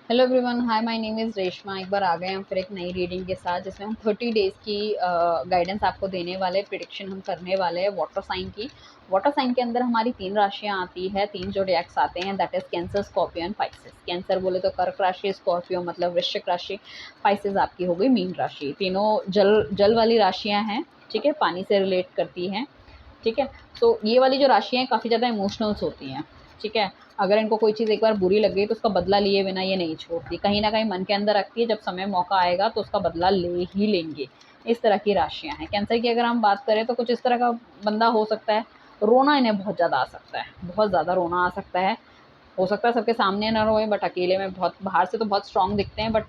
Hello everyone, hi, my name is Reshma. एक बार आ गए हम फिर एक नई रीडिंग के साथ, जिसमें हम 30 डेज़ की गाइडेंस आपको देने वाले, प्रिडिक्शन हम करने वाले हैं वाटर साइन की। वाटर साइन के अंदर हमारी 3 राशियां आती है, 3 ज़ोडिएक्स आते हैं, that is cancer, Scorpio and Pisces. Cancer बोले तो कर्क राशि, स्कॉर्पियो मतलब वृश्चिक राशि, पाइसेस आपकी हो गई मीन राशि। तीनों जल जल वाली राशियाँ हैं, ठीक है, पानी से रिलेट करती हैं, ठीक है। तो ये वाली जो राशियाँ हैं काफ़ी ज़्यादा इमोशनल्स होती हैं, ठीक है। अगर इनको कोई चीज़ एक बार बुरी लग गई तो उसका बदला लिए बिना ये नहीं छोड़ती, कहीं न कहीं मन के अंदर रखती है, जब समय मौका आएगा तो उसका बदला ले ही लेंगे। इस तरह की राशियाँ हैं। कैंसर की अगर हम बात करें तो कुछ इस तरह का बंदा हो सकता है, रोना इन्हें बहुत ज़्यादा आ सकता है, बहुत ज़्यादा रोना आ सकता है। हो सकता है सबके सामने ना रोए, बट अकेले में बहुत, बाहर से तो बहुत स्ट्रॉन्ग दिखते हैं, बट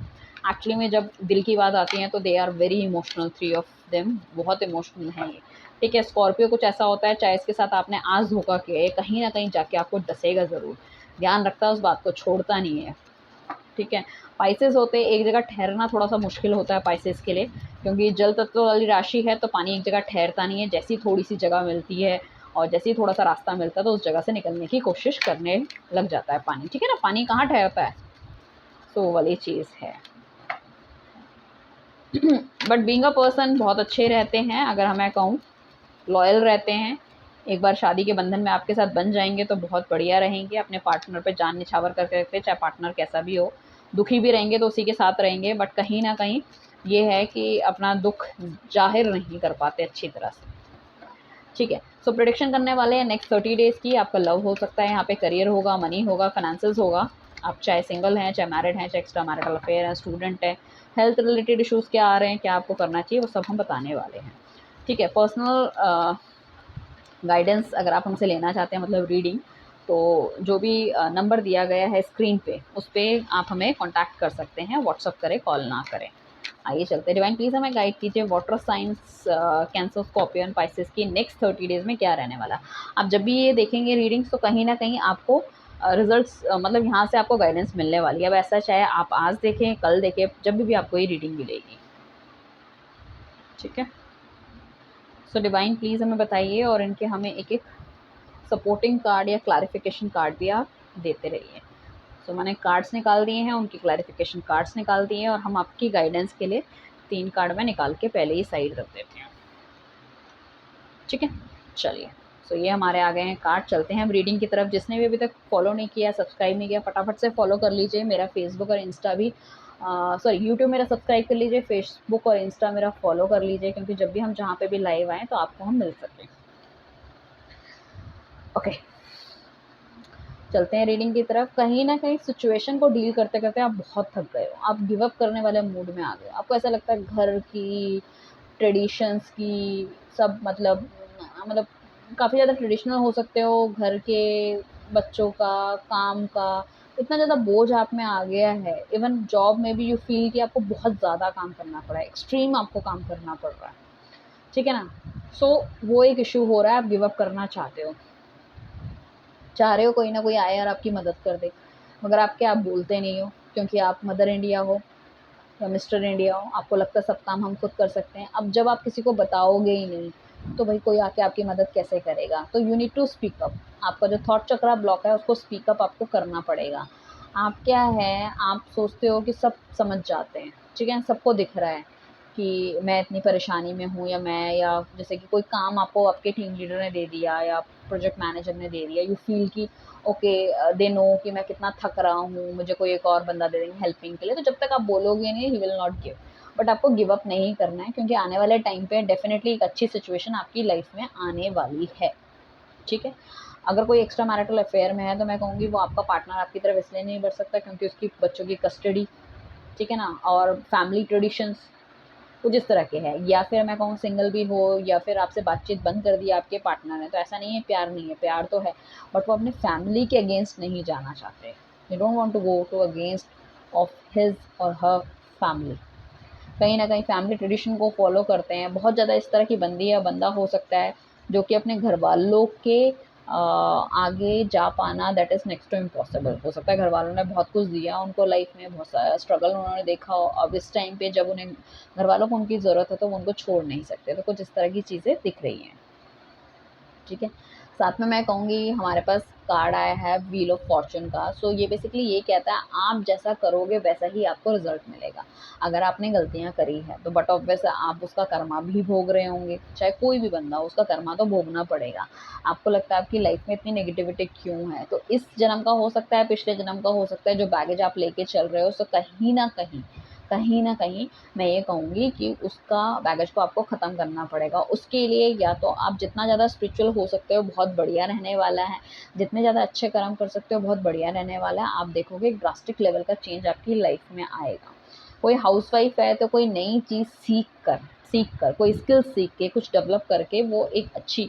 एक्चुअली में जब दिल की बात आती है तो they are very emotional, 3 of them बहुत इमोशनल हैं ये, ठीक है। स्कॉर्पियो कुछ ऐसा होता है, चाहे इसके साथ आपने आज धोखा किया है, कहीं न कहीं जाके आपको डसेगा ज़रूर, ध्यान रखता है उस बात को, छोड़ता नहीं है, ठीक है। पाइसेस होते हैं, एक जगह ठहरना थोड़ा-सा मुश्किल होता है पाइसेस के लिए, क्योंकि जल तत्व वाली राशि है तो पानी एक जगह ठहरता नहीं है। जैसे ही थोड़ी-सी जगह मिलती है और जैसे ही थोड़ा-सा रास्ता मिलता है तो उस जगह से निकलने की कोशिश करने लग जाता है पानी, ठीक है ना? पानी कहाँ ठहरता है? सो वो वाली चीज़ है। बट बीइंग अ पर्सन बहुत अच्छे रहते हैं, अगर हम मैं कहूँ, लॉयल रहते हैं। एक बार शादी के बंधन में आपके साथ बन जाएँगे तो बहुत बढ़िया रहेंगे, अपने पार्टनर पे जान निछावर करके रखते हैं, चाहे पार्टनर कैसा भी हो। दुखी भी रहेंगे तो उसी के साथ रहेंगे, बट कहीं न कहीं ये है कि अपना दुःख ज़ाहिर नहीं कर पाते अच्छी तरह से, ठीक है। सो प्रेडिक्शन करने वाले हैं नेक्स्ट 30 डेज़ की। आपका लव हो सकता है, यहाँ पे करियर होगा, मनी होगा, फाइनेंसेस होगा। आप चाहे सिंगल हैं, चाहे मैरिड हैं, चाहे एक्स्ट्रा मैरिटल अफेयर है, स्टूडेंट हैं, हेल्थ रिलेटेड इश्यूज़ क्या आ रहे हैं, क्या आपको करना चाहिए, वो सब हम बताने वाले हैं, ठीक है। पर्सनल गाइडेंस अगर आप हमसे लेना चाहते हैं, मतलब रीडिंग, तो जो भी नंबर दिया गया है स्क्रीन पे, उस पे आप हमें कॉन्टैक्ट कर सकते हैं, व्हाट्सअप करें, कॉल ना करें। आइए चलते हैं, डिवाइन प्लीज़ हमें गाइड कीजिए water science, cancer, Scorpio and Pisces की नेक्स्ट 30 डेज़ में क्या रहने वाला। आप जब भी ये देखेंगे रीडिंग्स तो कहीं न कहीं आपको रिज़ल्ट्स, मतलब यहाँ से आपको गाइडेंस मिलने वाली है। अब ऐसा चाहे आप आज देखें, कल देखें, जब भी आपको ये रीडिंग मिलेगी, ठीक है। सो डिवाइन प्लीज़ हमें बताइए, और इनके हमें एक-एक सपोर्टिंग कार्ड या क्लैरिफिकेशन कार्ड भी आप देते रहिए। सो मैंने कार्ड्स निकाल दिए हैं, उनकी क्लैरिफिकेशन कार्ड्स निकाल दिए हैं, और हम आपकी गाइडेंस के लिए 3 कार्ड मैं निकाल के पहले ही साइड रख देती हूँ, ठीक है। चलिए, सो ये हमारे आ गए हैं कार्ड। चलते हैं हम रीडिंग की तरफ। जिसने भी अभी तक फॉलो नहीं किया, सब्सक्राइब नहीं किया, फटाफट से फॉलो कर लीजिए। मेरा फेसबुक और इंस्टा भी, सॉरी, यूट्यूब मेरा सब्सक्राइब कर लीजिए, फेसबुक और इंस्टा मेरा फॉलो कर लीजिए, क्योंकि जब भी हम जहाँ पे भी लाइव आएँ तो आपको हम मिल सकें। ओके, चलते हैं रीडिंग की तरफ। कहीं न कहीं सिचुएशन को डील करते-करते आप बहुत थक गए हो, आप गिव अप करने वाले मूड में आ गए हो। आपको ऐसा लगता है घर की, ट्रेडिशंस की, सब मतलब काफ़ी ज़्यादा ट्रेडिशनल हो सकते हो, घर के, बच्चों का, काम का, इतना ज़्यादा बोझ आप में आ गया है। इवन जॉब में भी यू फ़ील कि आपको बहुत ज़्यादा काम करना पड़ रहा है, एक्सट्रीम आपको काम करना पड़ रहा है, ठीक है ना? सो वो एक इश्यू हो रहा है, आप गिव अप करना चाहते हो। चाह रहे हो कोई ना कोई आए और आपकी मदद कर दे, मगर आप बोलते नहीं हो, क्योंकि आप मदर इंडिया हो या मिस्टर इंडिया हो, आपको लगता है सब काम हम खुद कर सकते हैं। अब जब आप किसी को बताओगे ही नहीं, तो भाई कोई आके आपकी मदद कैसे करेगा? तो you need to speak up. आपका जो थॉट चक्रा ब्लॉक है उसको स्पीक अप आपको करना पड़ेगा। आप क्या है, आप सोचते हो कि सब समझ जाते हैं, ठीक है? सबको दिख रहा है कि मैं इतनी परेशानी में हूँ, या जैसे कि कोई काम आपको आपके टीम लीडर ने दे दिया या प्रोजेक्ट मैनेजर ने दे दिया, यू फ़ील कि ओके, दे नो कि मैं कितना थक रहा हूँ, मुझे कोई एक और बंदा दे देंगे हेल्पिंग के लिए। तो जब तक आप बोलोगे नहीं, he will not give. But आपको गिव अप नहीं करना है, क्योंकि आने वाले टाइम पे डेफ़िनेटली एक अच्छी सिचुएशन आपकी लाइफ़ में आने वाली है, ठीक है? अगर कोई एक्स्ट्रा मैरिटल अफ़ेयर में है तो मैं कहूँगी वो आपका पार्टनर आपकी तरफ इसलिए नहीं बढ़ सकता क्योंकि उसकी बच्चों की कस्टडी, ठीक है ना? और फैमिली ट्रेडिशंस कुछ इस तरह के हैं, या फिर मैं कहूँ सिंगल भी हो, या फिर आपसे बातचीत बंद कर दी आपके पार्टनर ने, तो ऐसा नहीं है प्यार नहीं है, प्यार तो है, बट वो अपने फैमिली के अगेंस्ट नहीं जाना चाहते। They don't want to go to against of his or her family. कहीं न कहीं फैमिली ट्रेडिशन को फ़ॉलो करते हैं। बहुत ज़्यादा इस तरह की बंदी या बंदा हो सकता है जो कि अपने घरवालों के आगे जा पाना, that is next to impossible. हो सकता है घरवालों ने बहुत कुछ दिया उनको लाइफ़ में, बहुत सारा स्ट्रगल उन्होंने देखा हो, अब इस टाइम पे जब उन्हें घरवालों को उनकी ज़रूरत है तो वो उनको छोड़ नहीं सकते। तो कुछ इस तरह की चीज़ें दिख रही हैं, ठीक है। साथ में मैं कहूँगी हमारे पास कार्ड आया है व्हील ऑफ फॉर्च्यून का। सो ये बेसिकली ये कहता है आप जैसा करोगे वैसा ही आपको रिजल्ट मिलेगा। अगर आपने गलतियाँ करी है तो बट ऑब्वियस आप उसका कर्मा भी भोग रहे होंगे, चाहे कोई भी बंदा हो उसका कर्मा तो भोगना पड़ेगा। आपको लगता है आपकी लाइफ में इतनी नेगेटिविटी क्यों है, तो इस जन्म का हो सकता है, पिछले जन्म का हो सकता है, जो बैगेज आप लेके चल रहे हो सो कहीं ना कहीं मैं ये कहूँगी कि उसका बैगेज को आपको ख़त्म करना पड़ेगा। उसके लिए या तो आप जितना ज़्यादा स्पिरिचुअल हो सकते हो बहुत बढ़िया रहने वाला है, जितने ज़्यादा अच्छे कर्म कर सकते हो बहुत बढ़िया रहने वाला है। आप देखोगे ड्रास्टिक लेवल का चेंज आपकी लाइफ में आएगा। कोई हाउसवाइफ है तो कोई नई चीज़ सीख कर कोई स्किल सीख के कुछ डेवलप करके वो एक अच्छी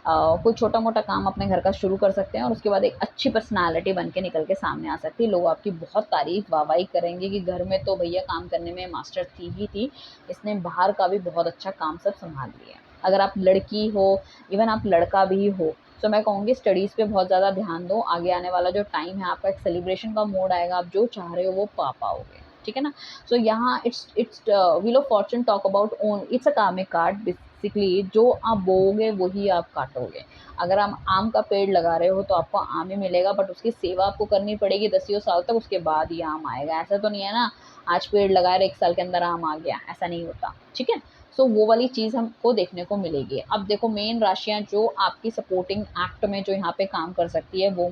कोई छोटा मोटा काम अपने घर का शुरू कर सकते हैं और उसके बाद एक अच्छी पर्सनालिटी बन के निकल के सामने आ सकती है। लोग आपकी बहुत तारीफ वाहवाही करेंगे कि घर में तो भैया काम करने में मास्टर थी ही थी, इसने बाहर का भी बहुत अच्छा काम सब संभाल लिया है। अगर आप लड़की हो, इवन आप लड़का भी हो, तो मैं कहूँगी स्टडीज़ पे बहुत ज़्यादा ध्यान दो। आगे आने वाला जो टाइम है आपका एक सेलिब्रेशन का मोड आएगा, आप जो चाह रहे हो वो पा पाओगे, ठीक है ना। सो यहाँ it's wheel of Fortune talk about own, it's a कार्मिक कार्ड। बेसिकली जो आप बोओगे वही आप काटोगे। अगर आप आम का पेड़ लगा रहे हो तो आपको आम ही मिलेगा, बट उसकी सेवा आपको करनी पड़ेगी दसियों साल तक, उसके बाद ही आम आएगा। ऐसा तो नहीं है ना आज पेड़ लगाए और 1 साल के अंदर आम आ गया, ऐसा नहीं होता, ठीक है। सो वो वाली चीज़ हमको देखने को मिलेगी। अब देखो मेन राशियाँ जो आपकी सपोर्टिंग एक्ट में जो यहाँ पे काम कर सकती है वो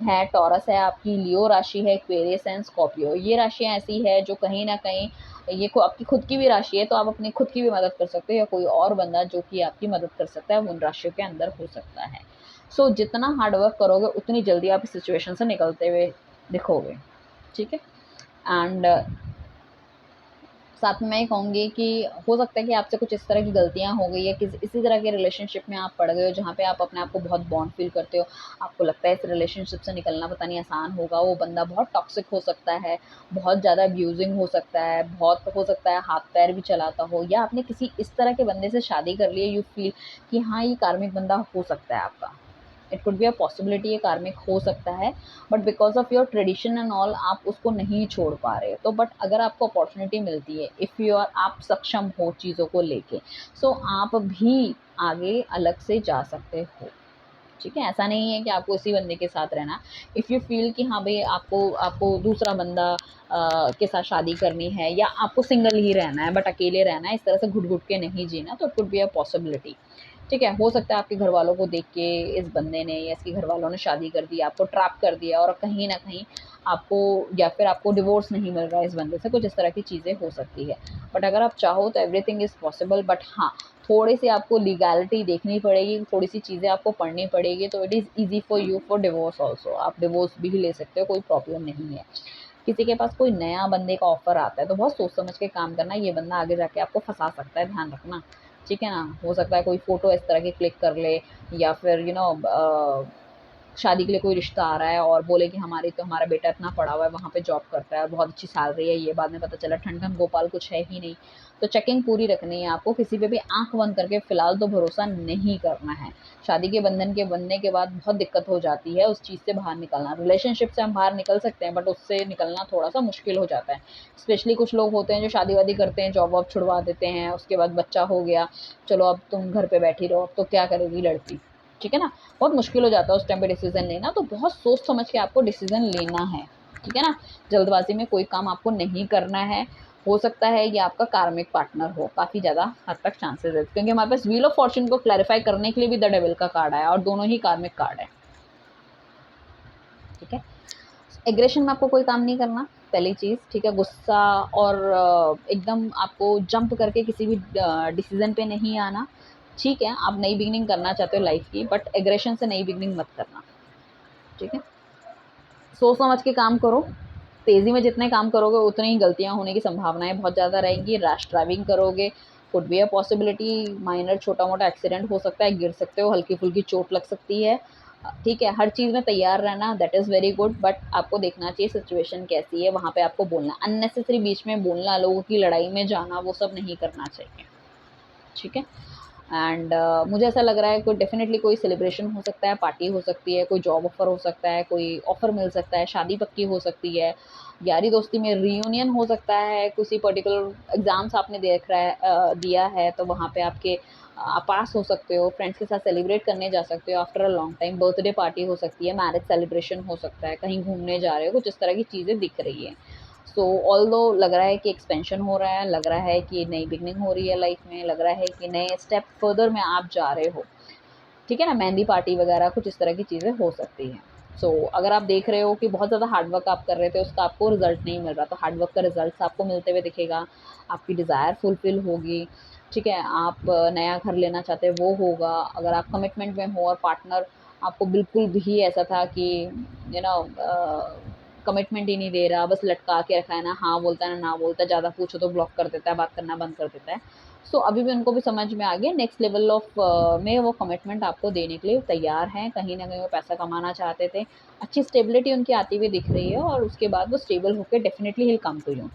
है टॉरस है आपकी, लियो राशि है, एक्वेरियस एंड स्कॉर्पियो। ये राशियाँ ऐसी है जो कहीं न कहीं ये को आपकी खुद की भी राशि है, तो आप अपनी खुद की भी मदद कर सकते हो या कोई और बंदा जो कि आपकी मदद कर सकता है वो उन राशियों के अंदर हो सकता है। सो जितना हार्ड वर्क करोगे उतनी जल्दी आप इस सिचुएशन से निकलते हुए दिखोगे, ठीक है। एंड साथ में मैं ये कहूँगी कि हो सकता है कि आपसे कुछ इस तरह की गलतियाँ हो गई है, किसी इसी तरह के रिलेशनशिप में आप पड़ गए हो जहाँ पे आप अपने आप को बहुत बॉन्ड फील करते हो। आपको लगता है इस रिलेशनशिप से निकलना पता नहीं आसान होगा, वो बंदा बहुत टॉक्सिक हो सकता है, बहुत ज़्यादा अब्यूजिंग हो सकता है, बहुत हो सकता है हाथ-पैर भी चलाता हो, या आपने किसी इस तरह के बंदे से शादी कर ली है, यू फील कि हाँ, ये कार्मिक बंदा हो सकता है आपका। It could be a possibility, ये कार्मिक हो सकता है, but because of your tradition and all आप उसको नहीं छोड़ पा रहे हो। तो बट अगर आपको अपॉर्चुनिटी मिलती है, इफ़ यू आर आप सक्षम हो चीज़ों को लेके, सो आप भी आगे अलग से जा सकते हो, ठीक है। ऐसा नहीं है कि आपको इसी बंदे के साथ रहना। इफ़ यू फील कि हाँ भाई आपको आपको दूसरा बंदा के साथ शादी करनी है या आपको सिंगल ही रहना है बट अकेले रहना है, इस तरह से घुट घुट के नहीं जीना, तो it could be a possibility, ठीक है। हो सकता है आपके घर वालों को देख के इस बंदे ने या इसके घर वालों ने शादी कर दी, आपको ट्रैप कर दिया और कहीं न कहीं आपको या फिर आपको डिवोर्स नहीं मिल रहा है इस बंदे से, कुछ इस तरह की चीज़ें हो सकती है। बट अगर आप चाहो तो एवरीथिंग इज़ पॉसिबल, बट हाँ, थोड़ी-सी आपको लीगैलिटी देखनी पड़ेगी, थोड़ी-सी चीज़ें आपको पढ़नी पड़ेगी, तो it is easy for you for divorce also. आप डिवोर्स भी ले सकते हो, कोई प्रॉब्लम नहीं है। किसी के पास कोई नया बंदे का ऑफ़र आता है तो बहुत सोच समझ के काम करना, ये बंदा आगे जाके आपको फँसा सकता है, ध्यान रखना, ठीक है ना। हो सकता है कोई फ़ोटो इस तरह की क्लिक कर ले या फिर शादी के लिए कोई रिश्ता आ रहा है और बोले कि हमारा बेटा इतना पढ़ा हुआ है, वहाँ पे जॉब करता है और बहुत अच्छी सैलरी है, ये बाद में पता चला ठन-ठन गोपाल कुछ है ही नहीं। तो चेकिंग पूरी रखनी है आपको, किसी पे भी आँख बंद करके फ़िलहाल तो भरोसा नहीं करना है। शादी के बंधन के बनने के बाद बहुत दिक्कत हो जाती है उस चीज़ से बाहर निकलना। रिलेशनशिप से हम बाहर निकल सकते हैं बट उससे निकलना थोड़ा-सा मुश्किल हो जाता है। स्पेशली कुछ लोग होते हैं जो शादी-वादी करते हैं, जॉब वॉब छुड़वा देते हैं, उसके बाद बच्चा हो गया, चलो अब तुम घर पे बैठी रहो, अब तो क्या करेगी लड़की, ठीक है ना? बहुत मुश्किल हो जाता है उस टाइम पे डिसीज़न लेना, तो बहुत सोच समझ के आपको डिसीज़न लेना है, ठीक है ना? जल्दबाज़ी में कोई काम आपको नहीं करना है। हो सकता है ये आपका कार्मिक पार्टनर हो, काफ़ी ज़्यादा हद तक चांसेस है, क्योंकि हमारे पास व्हील ऑफ फॉर्च्यून को क्लैरिफ़ाई करने के लिए भी द डेविल का कार्ड आया और दोनों ही कार्मिक कार्ड है, ठीक है? एग्रेशन में आपको कोई काम नहीं करना, पहली चीज़, ठीक है? गुस्सा और एकदम आपको जंप करके किसी भी डिसीज़न पे नहीं आना, ठीक है? आप नई बिगिनिंग करना चाहते हो लाइफ़ की, बट एग्रेशन से नई बिगिनिंग मत करना, ठीक है? सोच समझ के काम करो, तेज़ी में जितने काम करोगे उतनी ही गलतियाँ होने की संभावनाएँ बहुत ज़्यादा रहेंगी। रैश ड्राइविंग करोगे, could be a possibility, minor छोटा-मोटा एक्सीडेंट हो सकता है, गिर सकते हो, हल्की-फुल्की चोट लग सकती है। ठीक है, हर चीज़ में तैयार रहना, that is very good, but आपको देखना चाहिए सिचुएशन कैसी है, वहाँ पे आपको बोलना। अननेसेसरी बीच में बोलना, लोगों की लड़ाई में जाना, वो सब नहीं करना चाहिए, ठीक है? एंड मुझे ऐसा लग रहा है कोई डेफ़िनेटली कोई सेलिब्रेशन हो सकता है, पार्टी हो सकती है, कोई जॉब ऑफ़र हो सकता है, कोई ऑफ़र मिल सकता है, शादी पक्की हो सकती है, यारी-दोस्ती में रियूनियन हो सकता है, किसी पर्टिकुलर एग्ज़ाम्स आपने दिया है तो वहाँ पे आपके आप पास हो सकते हो, फ्रेंड्स के साथ सेलिब्रेट करने जा सकते हो after a long time, birthday party हो सकती है, मैरिज सेलिब्रेशन हो सकता है, कहीं घूमने जा रहे हो, कुछ इस तरह की चीज़ें दिख रही है। सो ऑल्दो लग रहा है कि एक्सपेंशन हो रहा है, लग रहा है कि नई बिगनिंग हो रही है लाइफ में, लग रहा है कि नए स्टेप फर्दर में आप जा रहे हो, ठीक है ना। मेहंदी पार्टी वगैरह कुछ इस तरह की चीज़ें हो सकती हैं। अगर आप देख रहे हो कि बहुत ज़्यादा हार्ड वर्क आप कर रहे थे, उसका आपको रिजल्ट नहीं मिल रहा, तो हार्ड वर्क का रिजल्ट आपको मिलते हुए दिखेगा, आपकी डिज़ायर फुलफिल होगी, ठीक है। आप नया घर लेना चाहते हैं वो होगा। अगर आप कमिटमेंट में हो और पार्टनर आपको बिल्कुल भी ऐसा था कि यू नो कमिटमेंट ही नहीं दे रहा, बस लटका के रखा है, ना हाँ बोलता है ना बोलता है, ज़्यादा पूछो तो ब्लॉक कर देता है, बात करना बंद कर देता है। अभी भी उनको भी समझ में आ गया, नेक्स्ट लेवल ऑफ में वो कमिटमेंट आपको देने के लिए तैयार हैं। कहीं न कहीं वो पैसा कमाना चाहते थे, अच्छी स्टेबिलिटी उनकी आती हुई दिख रही है और उसके बाद वो स्टेबल होके definitely he will come to you.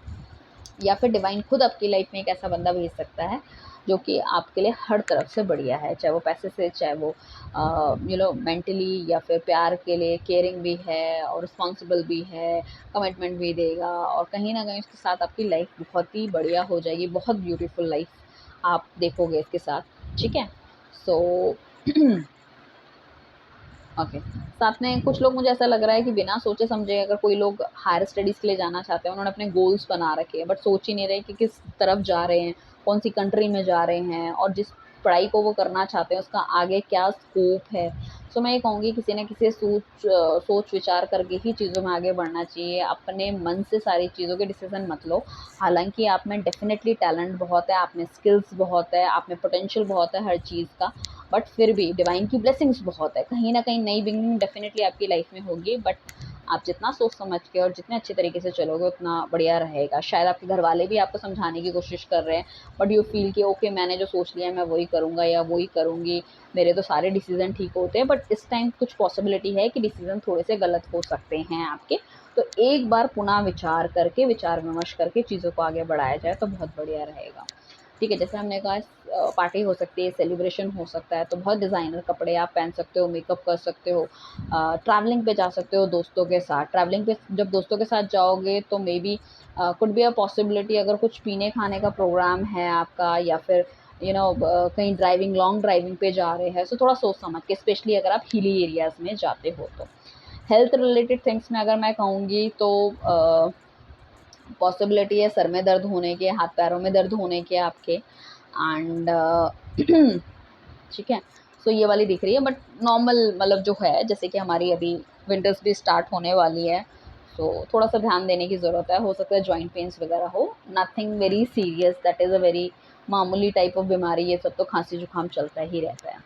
या फिर डिवाइन खुद आपकी लाइफ में एक ऐसा बंदा भेज सकता है जो कि आपके लिए हर तरफ से बढ़िया है, चाहे वो पैसे से, चाहे वो मेंटली, या फिर प्यार के लिए केयरिंग भी है और रिस्पॉन्सिबल भी है, कमिटमेंट भी देगा, और कहीं ना कहीं उसके साथ आपकी लाइफ बहुत ही बढ़िया हो जाएगी, बहुत ब्यूटीफुल लाइफ आप देखोगे इसके साथ, ठीक है। So okay. साथ में कुछ लोग, मुझे ऐसा लग रहा है कि बिना सोचे समझे, अगर कोई लोग हायर स्टडीज़ के लिए जाना चाहते हैं, उन्होंने अपने गोल्स बना रखे हैं, बट सोच ही नहीं रहे कि किस तरफ जा रहे हैं, कौन सी कंट्री में जा रहे हैं, और जिस पढ़ाई को वो करना चाहते हैं उसका आगे क्या स्कोप है। मैं ये कहूँगी किसी न किसी सोच विचार करके ही चीज़ों में आगे बढ़ना चाहिए। अपने मन से सारी चीज़ों के डिसीज़न मत लो। हालाँकि आप में डेफ़िनेटली टैलेंट बहुत है, आप में स्किल्स बहुत है, आप में पोटेंशियल बहुत है हर चीज़ का, बट फिर भी डिवाइन की ब्लेसिंग्स बहुत है। कहीं न कहीं नई बिगिनिंग डेफ़िनेटली आपकी लाइफ में होगी, बट आप जितना सोच समझ के और जितने अच्छे तरीके से चलोगे उतना बढ़िया रहेगा। शायद आपके घरवाले भी आपको समझाने की कोशिश कर रहे हैं, बट यू फ़ील कि ओके, मैंने जो सोच लिया है मैं वही करूँगा या वही करूँगी, मेरे तो सारे डिसीज़न ठीक होते हैं, बट इस टाइम कुछ पॉसिबिलिटी है कि डिसीज़न थोड़े से गलत हो सकते हैं आपके। तो एक बार पुनः विचार करके, विचार-विमर्श करके चीज़ों को आगे बढ़ाया जाए तो बहुत बढ़िया रहेगा। ठीक है, जैसे हमने कहा, पार्टी हो सकती है, सेलिब्रेशन हो सकता है, तो बहुत डिज़ाइनर कपड़े आप पहन सकते हो, मेकअप कर सकते हो, ट्रैवलिंग पे जा सकते हो दोस्तों के साथ। ट्रैवलिंग पे जब दोस्तों के साथ जाओगे तो may be could be a possibility, अगर कुछ पीने-खाने का प्रोग्राम है आपका, या फिर कहीं लॉन्ग ड्राइविंग पे जा रहे हैं, थोड़ा सोच समझ के, स्पेशली अगर आप हिली एरियाज़ में जाते हो तो। हेल्थ रिलेटेड थिंग्स में अगर मैं कहूँगी तो पॉसिबिलिटी है सर में दर्द होने के, हाथ पैरों में दर्द होने के आपके, एंड ठीक है। ये वाली दिख रही है, बट नॉर्मल मतलब जो है, जैसे कि हमारी अभी विंटर्स भी स्टार्ट होने वाली है, थोड़ा सा ध्यान देने की ज़रूरत है। हो सकता है जॉइंट पेन्स वगैरह हो, nothing very serious, that is a very मामूली टाइप ऑफ बीमारी, ये सब तो खांसी जुकाम चलता ही रहता है।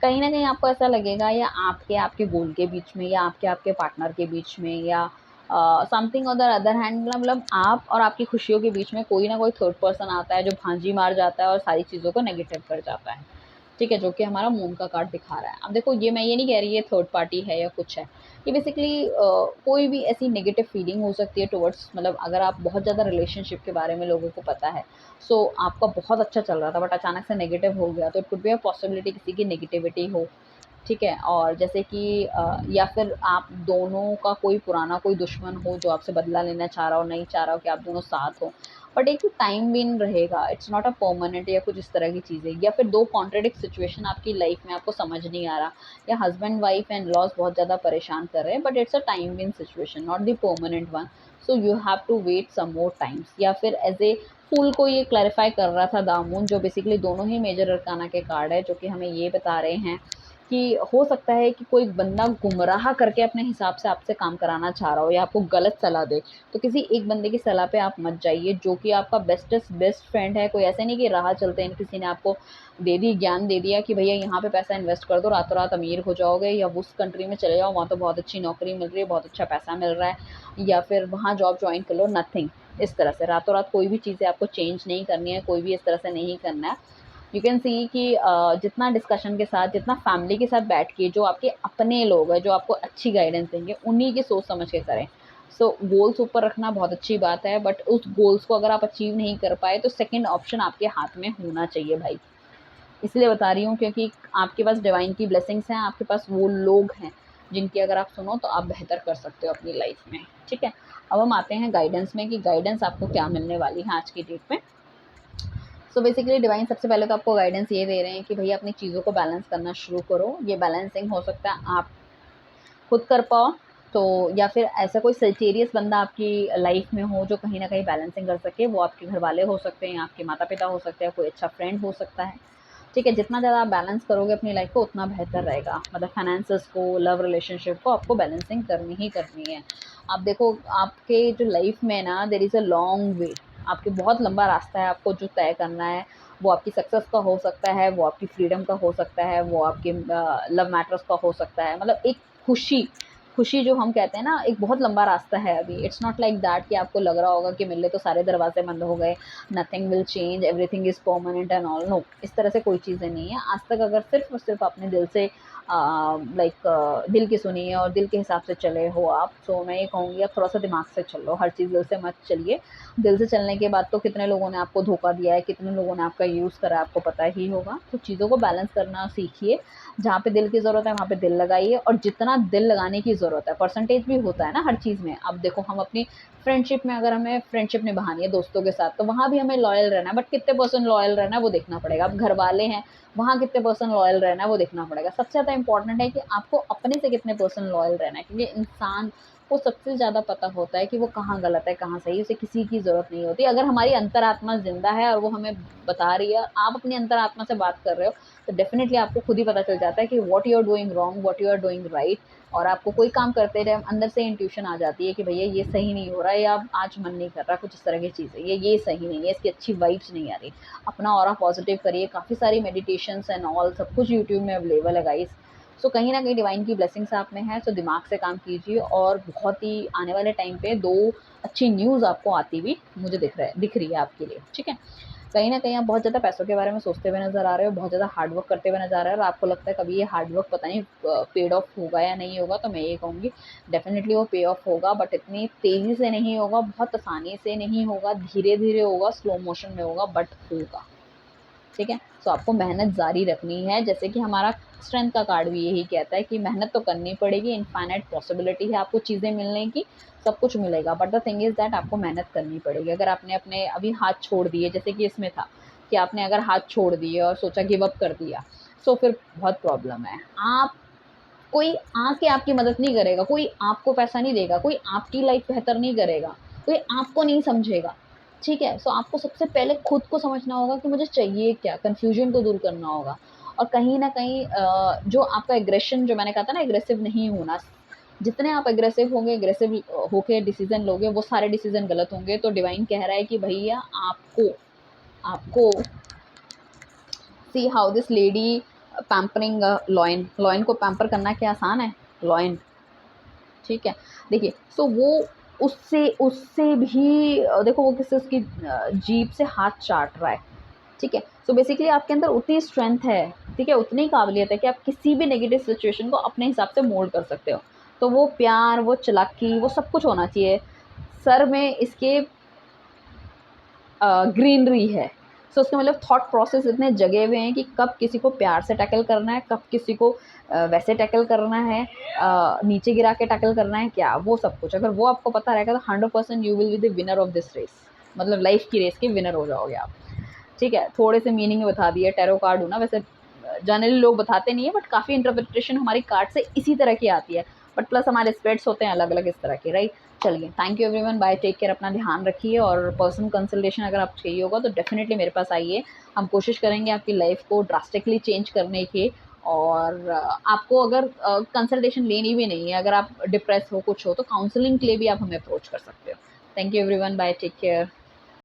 कहीं न कहीं आपको ऐसा लगेगा, या आपके गोल के बीच में, या आपके पार्टनर के बीच में, या something on the other hand, मतलब आप और आपकी खुशियों के बीच में कोई ना कोई थर्ड पर्सन आता है जो भांजी मार जाता है और सारी चीज़ों को नेगेटिव कर जाता है। ठीक है, जो कि हमारा मून का कार्ड दिखा रहा है। अब देखो, ये मैं ये नहीं कह रही है थर्ड पार्टी है या कुछ है। ये बेसिकली कोई भी ऐसी नेगेटिव फीलिंग हो सकती है टुवर्ड्स, मतलब अगर आप बहुत ज़्यादा रिलेशनशिप के बारे में लोगों को पता है, आपका बहुत अच्छा चल रहा था बट अचानक से नेगेटिव हो गया, तो it could be a possibility किसी की नेगेटिविटी हो, ठीक है। और जैसे कि या फिर आप दोनों का कोई पुराना कोई दुश्मन हो जो आपसे बदला लेना चाह रहा हो, नहीं चाह रहा हो कि आप दोनों साथ हो, बट एक टाइम विन रहेगा, इट्स नॉट अ परमानेंट, या कुछ इस तरह की चीज़ें, या फिर दो कॉन्ट्रडिक्ट सिचुएशन आपकी लाइफ में आपको समझ नहीं आ रहा, या हस्बैंड वाइफ एंड लॉज बहुत ज़्यादा परेशान कर रहे हैं, but it's a time win situation, not the permanent one. You have to wait some more times. या फिर एज ए फूल को ये क्लैरिफाई कर रहा था दामून, जो बेसिकली दोनों ही मेजर अरकाना के कार्ड है, जो कि हमें ये बता रहे हैं कि हो सकता है कि कोई बंदा गुमराह करके अपने हिसाब से आपसे काम कराना चाह रहा हो, या आपको गलत सलाह दे। तो किसी एक बंदे की सलाह पे आप मत जाइए, जो कि आपका बेस्ट फ्रेंड है। कोई ऐसे नहीं कि राह चलते हैं किसी ने आपको ज्ञान दे दिया कि भैया यहाँ पे पैसा इन्वेस्ट कर दो, रातों रात अमीर हो जाओगे, या उस कंट्री में चले जाओ, वहाँ तो बहुत अच्छी नौकरी मिल रही है, बहुत अच्छा पैसा मिल रहा है, या फिर वहाँ जॉब ज्वाइन कर लो। नथिंग, इस तरह से रातों रात कोई भी चीज़ें आपको चेंज नहीं करनी है, कोई भी इस तरह से नहीं करना है। यू कैन सी कि जितना डिस्कशन के साथ, जितना फैमिली के साथ बैठ के, जो आपके अपने लोग हैं, जो आपको अच्छी गाइडेंस देंगे, उन्हीं की सोच समझ के करें। गोल्स ऊपर रखना बहुत अच्छी बात है, बट उस गोल्स को अगर आप अचीव नहीं कर पाए तो सेकंड ऑप्शन आपके हाथ में होना चाहिए भाई। इसलिए बता रही हूँ क्योंकि आपके पास डिवाइन की ब्लेसिंग्स हैं, आपके पास वो लोग हैं जिनकी अगर आप सुनो तो आप बेहतर कर सकते हो अपनी लाइफ में, ठीक है। अब हम आते हैं गाइडेंस में कि गाइडेंस आपको क्या मिलने वाली है आज की डेट में। सो बेसिकली डिवाइन सबसे पहले तो आपको गाइडेंस ये दे रहे हैं कि भैया अपनी चीज़ों को बैलेंस करना शुरू करो। ये बैलेंसिंग हो सकता है आप खुद कर पाओ, तो या फिर ऐसा कोई सल्टेरियस बंदा आपकी लाइफ में हो जो कहीं न कहीं बैलेंसिंग कर सके। वो आपके घरवाले हो सकते हैं, आपके माता-पिता हो सकते हैं, कोई अच्छा फ्रेंड हो सकता है। ठीक है, जितना ज़्यादा आप बैलेंस करोगे अपनी लाइफ को उतना बेहतर रहेगा। मतलब फाइनेंसेस को, लव रिलेशनशिप को आपको बैलेंसिंग करनी ही करनी है। आप देखो आपके जो लाइफ में ना there is a long way, आपके बहुत लंबा रास्ता है आपको जो तय करना है। वो आपकी सक्सेस का हो सकता है, वो आपकी फ्रीडम का हो सकता है, वो आपके लव मैटर्स का हो सकता है। मतलब एक खुशी खुशी जो हम कहते हैं ना, एक बहुत लंबा रास्ता है अभी। इट्स नॉट लाइक दैट कि आपको लग रहा होगा कि मेरे लिए तो सारे दरवाजे बंद हो गए, nothing will change, everything is permanent and all. No, इस तरह से कोई चीज़ें नहीं है। आज तक अगर सिर्फ़ और सिर्फ़ अपने दिल से दिल की सुनी है और दिल के हिसाब से चले हो आप, तो मैं ये कहूँगी आप थोड़ा-सा दिमाग से चलो, हर चीज़ दिल से मत चलिए। दिल से चलने के बाद तो कितने लोगों ने आपको धोखा दिया है, कितने लोगों ने आपका यूज़ करा है, आपको पता ही होगा। तो चीज़ों को बैलेंस करना सीखिए। जहाँ पे दिल की ज़रूरत है वहाँ पे दिल लगाइए, और जितना दिल लगाने की ज़रूरत है, परसेंटेज भी होता है ना हर चीज़ में। अब देखो हम अपनी फ्रेंडशिप में, अगर हमें फ्रेंडशिप निभानी है दोस्तों के साथ, तो वहाँ भी हमें लॉयल रहना है, बट कितने परसेंट लॉयल रहना है वो देखना पड़ेगा। अब घर वाले हैं, वहाँ कितने परसेंट लॉयल रहना है वो देखना पड़ेगा। सबसे ज़्यादा इंपॉर्टेंट है कि आपको अपने से कितने परसेंट लॉयल रहना है, क्योंकि इंसान को सबसे ज़्यादा पता होता है कि वो कहाँ गलत है, कहाँ सही है। उसे किसी की ज़रूरत नहीं होती। अगर हमारी अंतरात्मा ज़िंदा है और वो हमें बता रही है, आप अपनी अंतरात्मा से बात कर रहे हो, तो डेफ़िनेटली आपको खुद ही पता चल जाता है कि what you are doing wrong, what you are doing right. और आपको कोई काम करते रहे अंदर से इंट्यूशन आ जाती है कि भैया ये सही नहीं हो रहा है, या आज मन नहीं कर रहा, कुछ इस तरह की चीज़ है, ये सही नहीं है, इसकी अच्छी वाइब्स नहीं आ रही। अपना ऑरा पॉजिटिव करिए। काफ़ी सारी मेडिटेशंस एंड ऑल सब कुछ यूट्यूब में अवेलेबल है गाइस। सो कहीं न कहीं डिवाइन की ब्लेसिंग्स आप में है, सो दिमाग से काम कीजिए। और बहुत ही आने वाले टाइम पे 2 अच्छी न्यूज़ आपको आती हुई मुझे दिख रही है आपके लिए, ठीक है? कहीं न कहीं आप बहुत ज़्यादा पैसों के बारे में सोचते हुए नज़र आ रहे हो, बहुत ज़्यादा हार्ड वर्क करते हुए नज़र आ रहे हो, और आपको लगता है कभी ये हार्ड वर्क पता नहीं पेड ऑफ होगा या नहीं होगा। तो मैं ये कहूँगी डेफ़िनिटली वो पे ऑफ होगा, बट इतनी तेज़ी से नहीं होगा, बहुत आसानी से नहीं होगा, धीरे-धीरे होगा, स्लो मोशन में होगा, बट होगा। ठीक है? सो आपको मेहनत जारी रखनी है। जैसे कि हमारा स्ट्रेंथ का कार्ड भी यही कहता है कि मेहनत तो करनी पड़ेगी, इनफाइनाइट पॉसिबिलिटी है आपको चीज़ें मिलने की, सब कुछ मिलेगा, but the thing is that आपको मेहनत करनी पड़ेगी। अगर आपने अपने अभी हाथ छोड़ दिए, जैसे कि इसमें था कि आपने अगर हाथ छोड़ दिए और सोचा गिव अप कर दिया, सो फिर बहुत प्रॉब्लम है। आप कोई आके आपकी मदद नहीं करेगा, कोई आपको पैसा नहीं देगा, कोई आपकी लाइफ बेहतर नहीं करेगा, कोई आपको नहीं समझेगा, ठीक है? सो आपको सबसे पहले खुद को समझना होगा कि मुझे चाहिए क्या, कन्फ्यूज़न को दूर करना होगा। और कहीं न कहीं जो आपका एग्रेशन, जो मैंने कहा था ना एग्रेसिव नहीं होना, जितने आप एग्रेसिव होंगे, एग्रेसिव होके डिसीज़न लोगे, वो सारे डिसीज़न गलत होंगे। तो डिवाइन कह रहा है कि भैया आपको आपको see how this lady pampering lion. Lion को पैम्पर करना क्या आसान है? लॉयन, ठीक है? देखिए, सो वो उससे उससे भी देखो वो किसी उसकी जीभ से हाथ चाट रहा है, ठीक है? सो बेसिकली आपके अंदर उतनी स्ट्रेंथ है, ठीक है? उतनी काबिलियत है कि आप किसी भी नेगेटिव सिचुएशन को अपने हिसाब से मोल्ड कर सकते हो। तो वो प्यार, वो चालाकी, वो सब कुछ होना चाहिए। सर में इसके ग्रीनरी है। सो उसका मतलब थॉट प्रोसेस इतने जगे हुए हैं कि कब किसी को प्यार से टैकल करना है, कब किसी को वैसे टैकल करना है, नीचे गिरा के टैकल करना है क्या, वो सब कुछ अगर वो आपको पता रहेगा तो 100% you will be the winner of this race. मतलब लाइफ की रेस के विनर हो जाओगे आप, ठीक है? थोड़े से मीनिंग बता दिए। टैरो कार्ड हो ना, वैसे जनरली लोग बताते नहीं है, बट काफ़ी इंटरप्रिटेशन हमारी कार्ड से इसी तरह की आती है। बट प्लस हमारे स्प्रेड्स होते हैं अलग-अलग इस तरह के, राइट? चलिए, thank you everyone, bye, take care, अपना ध्यान रखिए। और पर्सनल कंसल्टेशन अगर आपको चाहिए होगा तो डेफ़िनेटली मेरे पास आइए। हम कोशिश करेंगे आपकी लाइफ़ को ड्रास्टिकली चेंज करने की। और आपको अगर कंसल्टेशन लेनी भी नहीं है, अगर आप डिप्रेस हो, कुछ हो, तो काउंसलिंग के लिए भी आप हमें अप्रोच कर सकते हो। Thank you everyone, bye, take care.